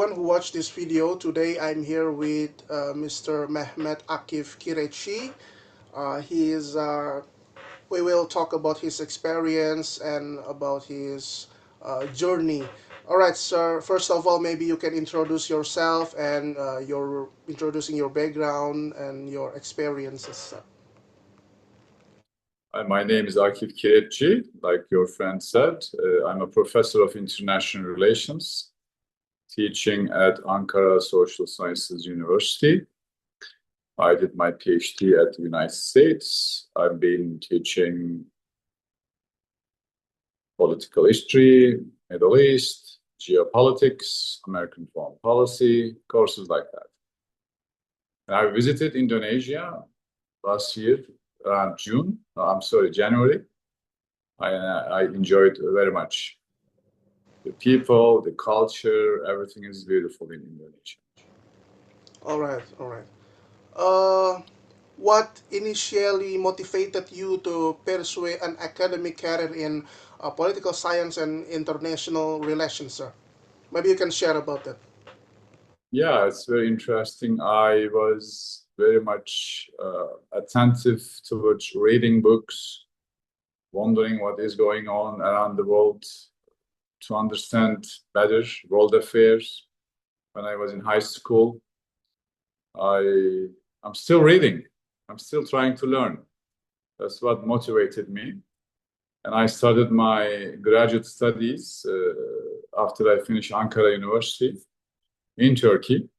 everyone who watched this video. Today I'm here with Mr. Mehmet Akif Kirechi. He is. We will talk about his experience and about his journey. All right, sir. First of all, maybe you can introduce yourself and your introducing your background and your experiences, sir. My name is Akif Kirechi, like your friend said. I'm a professor of international relations, teaching at Ankara Social Sciences University. I did my PhD at the United States. I've been teaching political history, Middle East, geopolitics, American foreign policy, courses like that. And I visited Indonesia last year, around January. I enjoyed very much. The people, the culture, everything is beautiful in Indonesia. All right, all right. Uh, what initially motivated you to pursue an academic career in political science and international relations, sir? Maybe you can share about that. Yeah, it's very interesting. I was very much attentive towards reading books, wondering what is going on around the world to understand better world affairs. When I was in high school, I'm still reading. I'm still trying to learn. That's what motivated me. And I started my graduate studies after I finished Ankara University in Turkey.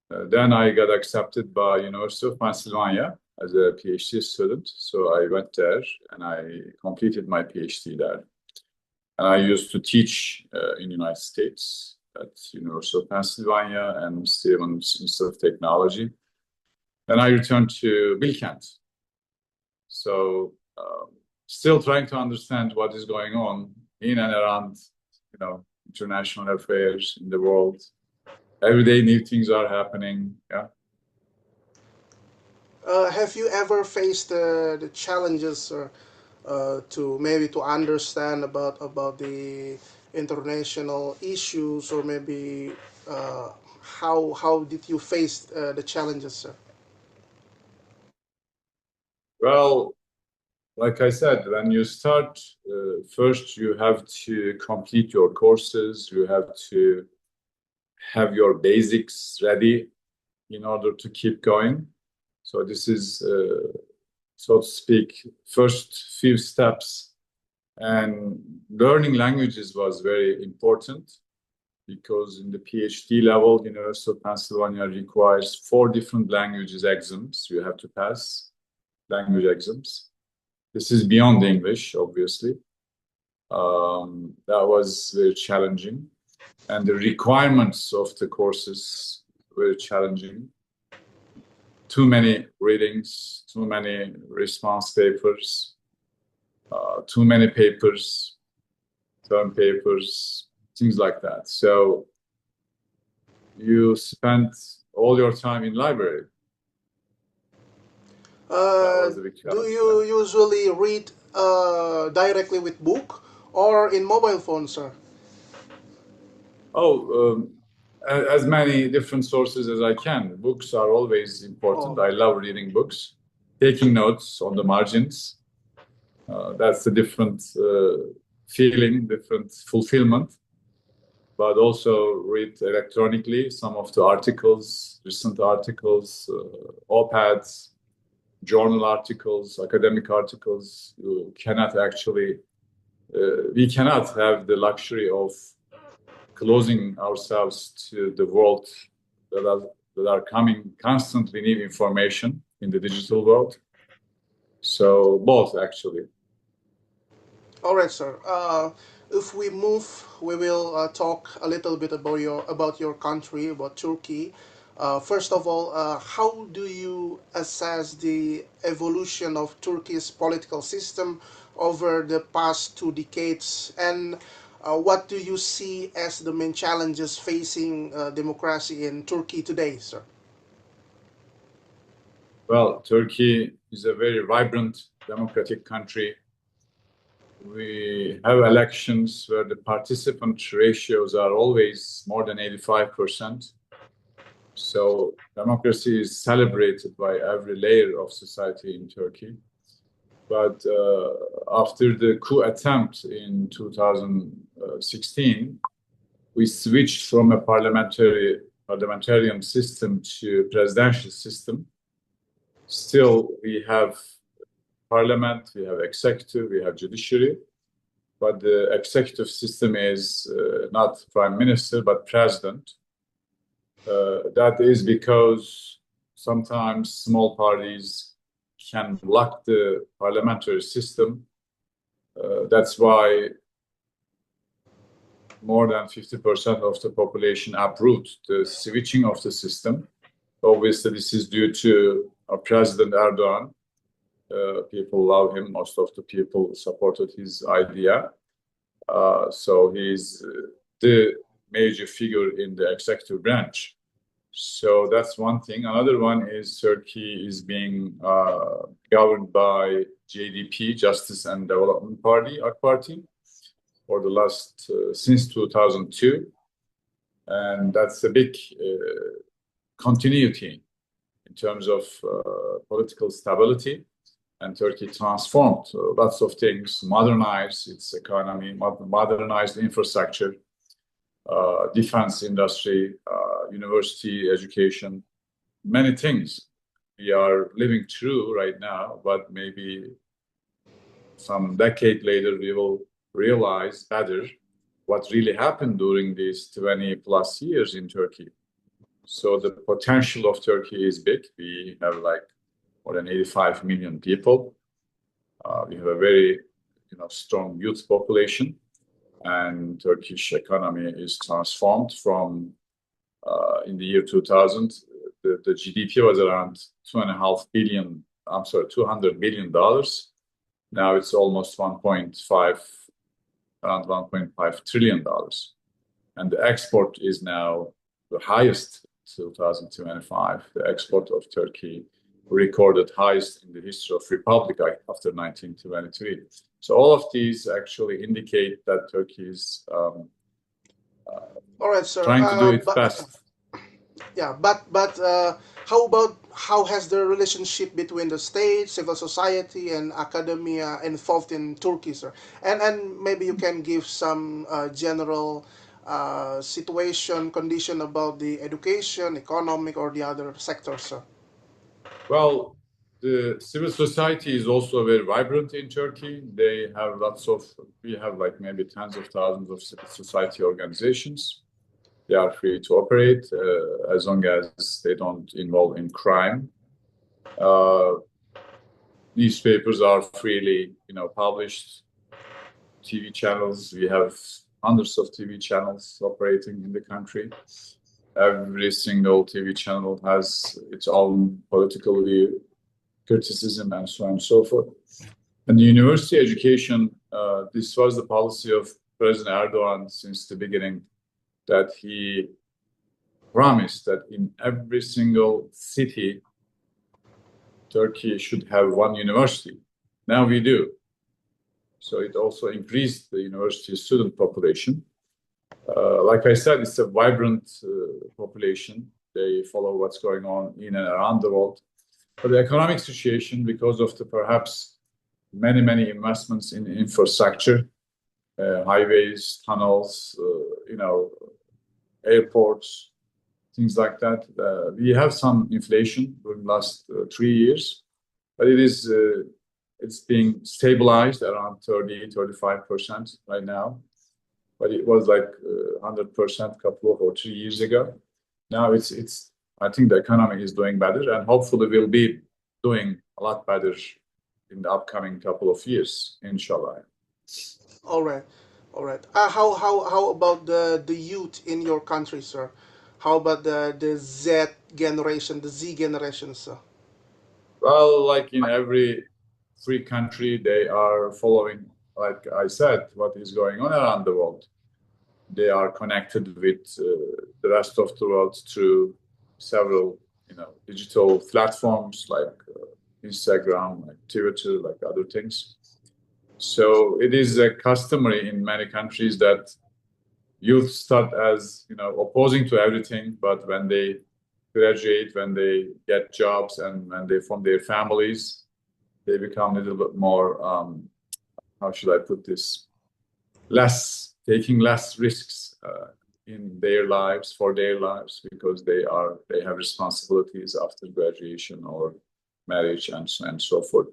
Then I got accepted by University of Pennsylvania as a PhD student. So I went there and I completed my PhD there. And I used to teach in the United States at University of Pennsylvania and Stevens Institute of Technology. Then I returned to Bilkent. So still trying to understand what is going on in and around, international affairs in the world. Every day new things are happening. Yeah. Have you ever faced the challenges to understand about the international issues, or maybe how did you face the challenges, sir? Well, like I said, when you start, first you have to complete your courses. You have to have your basics ready in order to keep going. So this is, so to speak, first few steps. And learning languages was very important because in the PhD level, University of Pennsylvania requires 4 different languages exams you have to pass, language exams. This is beyond English, obviously. That was very challenging. And the requirements of the courses were challenging. Too many readings, too many response papers, too many papers, term papers, things like that. So you spent all your time in library. That was a big Do challenge. you usually read directly with book or in mobile phone, sir? As many different sources as I can. Books are always important. Oh. I love reading books, taking notes on the margins. That's a different feeling, different fulfillment. But also read electronically some of the articles, recent articles, op-eds, journal articles, academic articles. You cannot actually, we cannot have the luxury of closing ourselves to the world that are coming constantly new information in the digital world. So both actually. All right, sir. If we move, we will talk a little bit about your country, about Turkey. First of all, how do you assess the evolution of Turkey's political system over the past 2 decades, and what do you see as the main challenges facing democracy in Turkey today, sir? Well, Turkey is a very vibrant democratic country. We have elections where the participant ratios are always more than 85%. So democracy is celebrated by every layer of society in Turkey. But after the coup attempt in 2016, we switched from a parliamentarian system to presidential system. Still, we have parliament, we have executive, we have judiciary, but the executive system is not prime minister, but president. That is because sometimes small parties can block the parliamentary system. That's why more than 50% of the population approved the switching of the system. Obviously, this is due to President Erdogan. People love him. Most of the people supported his idea. So he's the major figure in the executive branch. So that's one thing. Another one is Turkey is being governed by JDP, Justice and Development Party, AK Party, for the last since 2002, and that's a big continuity in terms of political stability. And Turkey transformed lots of things, modernized its economy, modernized infrastructure, defense industry, university education, many things we are living through right now, but maybe some decade later we will realize better what really happened during these 20 plus years in Turkey. So the potential of Turkey is big. We have like more than 85 million people. We have a very strong youth population, and Turkish economy is transformed from in the year 2000, the GDP was around $200 billion. Now it's almost 1.5, around $1.5 trillion. And the export is now the highest 2025. The export of Turkey recorded highest in the history of Republic after 1923. So all of these actually indicate that Turkey is All right, sir. trying to do its best. Yeah, but how about how has the relationship between the state, civil society, and academia evolved in Turkey, sir? And maybe you can give some general situation condition about the education, economic, or the other sectors, sir. Well, the civil society is also very vibrant in Turkey. They have we have like maybe tens of thousands of civil society organizations. They are free to operate as long as they don't involve in crime. Newspapers are freely, published. TV channels, we have hundreds of TV channels operating in the country. Every single TV channel has its own political view, criticism, and so on and so forth. And the university education, this was the policy of President Erdogan since the beginning, that he promised that in every single city, Turkey should have one university. Now we do. So it also increased the university student population. Like I said, it's a vibrant population. They follow what's going on in and around the world. But the economic situation, because of the perhaps many investments in infrastructure, highways, tunnels, airports, things like that. We have some inflation during the last 3 years, but it's being stabilized around 35% right now. But it was like 100% a couple of or 3 years ago. Now I think the economy is doing better, and hopefully we'll be doing a lot better in the upcoming couple of years, inshallah. All right, all right. How about the youth in your country, sir? How about the Z generation, sir? Well, like in every free country, they are following, like I said, what is going on around the world. They are connected with the rest of the world through several, digital platforms like Instagram, like Twitter, like other things. So it is customary in many countries that youth start as, opposing to everything, but when they graduate, when they get jobs, and when they form their families, they become a little bit more, how should I put this, less taking less risks in their lives for their lives because they have responsibilities after graduation or marriage and so forth.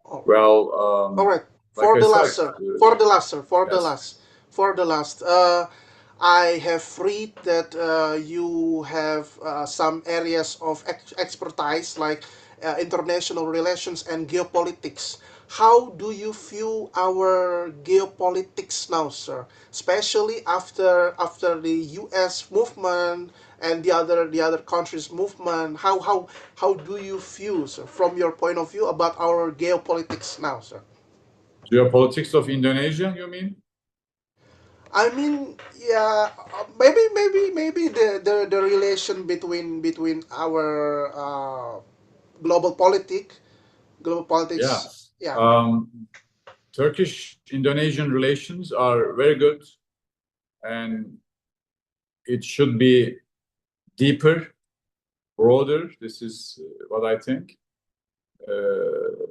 Oh, Well, all right. like For I the last, said, sir. For the last, sir. For the yes, last. For the last. I have read that you have some areas of expertise like international relations and geopolitics. How do you view our geopolitics now, sir? Especially after the U.S. movement and the other countries' movement. How do you view, sir, from your point of view about our geopolitics now, sir? geopolitics of Indonesia, you mean? I mean, yeah, maybe the relation between our global Yeah. politics. Yeah, Turkish-Indonesian relations are very good, and it should be deeper, broader. This is what I think. Uh,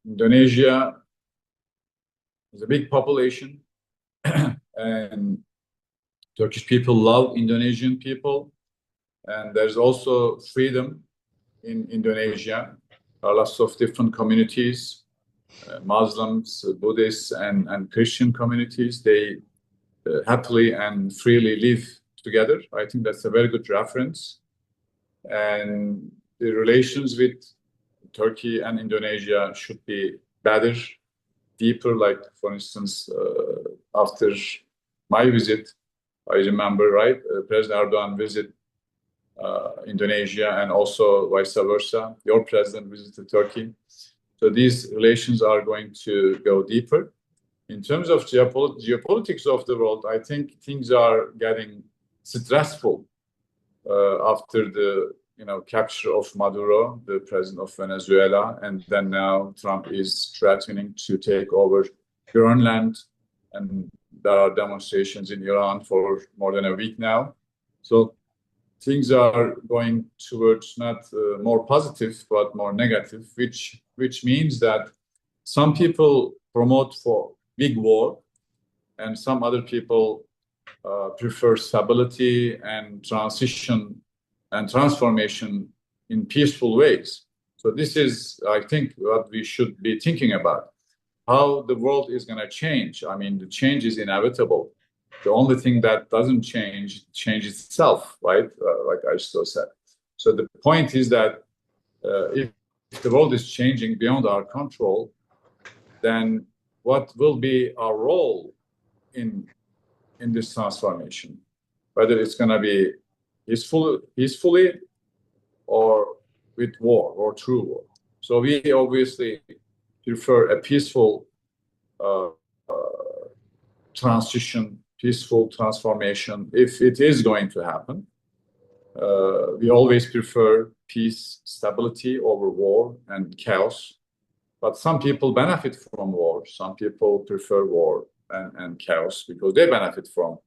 Indonesia is a big population, and Turkish people love Indonesian people, and there's also freedom in Indonesia. There are lots of different communities, Muslims, Buddhists, and Christian communities. They happily and freely live together. I think that's a very good reference. And the relations with Turkey and Indonesia should be better, deeper. Like, for instance, after my visit, I remember, right, President Erdogan visited Indonesia, and also vice versa. Your president visited Turkey. So these relations are going to go deeper. In terms of geopolitics of the world, I think things are getting stressful after the capture of Maduro, the president of Venezuela, and then now Trump is threatening to take over Greenland, and there are demonstrations in Iran for more than a week now. So things are going towards not more positive but more negative, which means that some people promote for big war, and some other people prefer stability and transition and transformation in peaceful ways. So this is, I think, what we should be thinking about. How the world is going to change. I mean, the change is inevitable. The only thing that doesn't change itself, right? Like Aristotle said. So the point is that if the world is changing beyond our control, then what will be our role in this transformation? Whether it's going to be peacefully or with war or through war. So we obviously prefer a peaceful uh, transition, peaceful transformation, if it is going to happen. We always prefer peace, stability over war and chaos. But some people benefit from war. Some people prefer war and chaos because they benefit from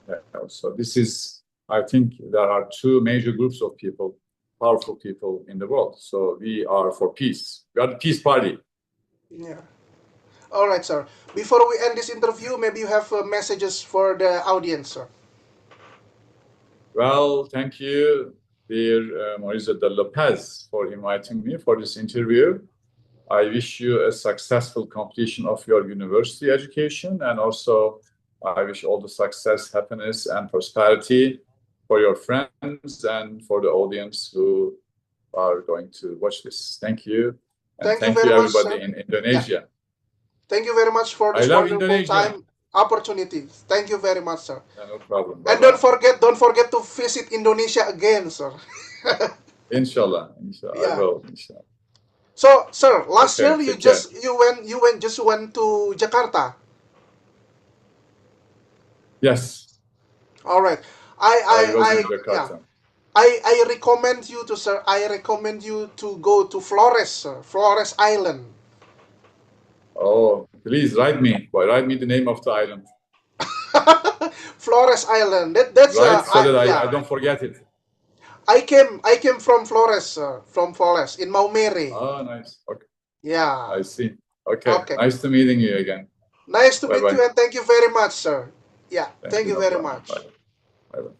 chaos. So this is, I think, there are two major groups of people, powerful people in the world. So we are for peace. We are the peace party. yeah. All right, sir. Before we end this interview, maybe you have messages for the audience, sir. Well, thank you, dear Marisa de Lopez, for inviting me for this interview. I wish you a successful completion of your university education, and also I wish all the success, happiness, and prosperity for your friends and for the audience who are going to watch this. Thank you, and Thank you thank very you much, everybody sir. in Yeah. Indonesia. Thank you very much for I this love wonderful Indonesia. time opportunity. Thank you very much, sir. No problem. Bye And bye. don't forget to visit Indonesia again, sir. Inshallah, inshallah, I Yeah. will. Inshallah. So, sir, last Okay, year you take care. just you went to Jakarta. Yes, All right. I was I in yeah. Jakarta. I recommend you to, sir. I recommend you to go to Flores, sir. Flores Island. Oh, please write me. Why write me the name of the island? Flores Island. That's Right, so that I yeah. don't forget it. I came from Flores, from Flores in Maumere. Oh, nice. Okay, Yeah. I see. Okay, Okay. nice to meeting you again. Nice to Bye meet bye. you and thank you very much, sir. Yeah. Thank Thank you, you no very problem. Bye much. bye. Bye bye.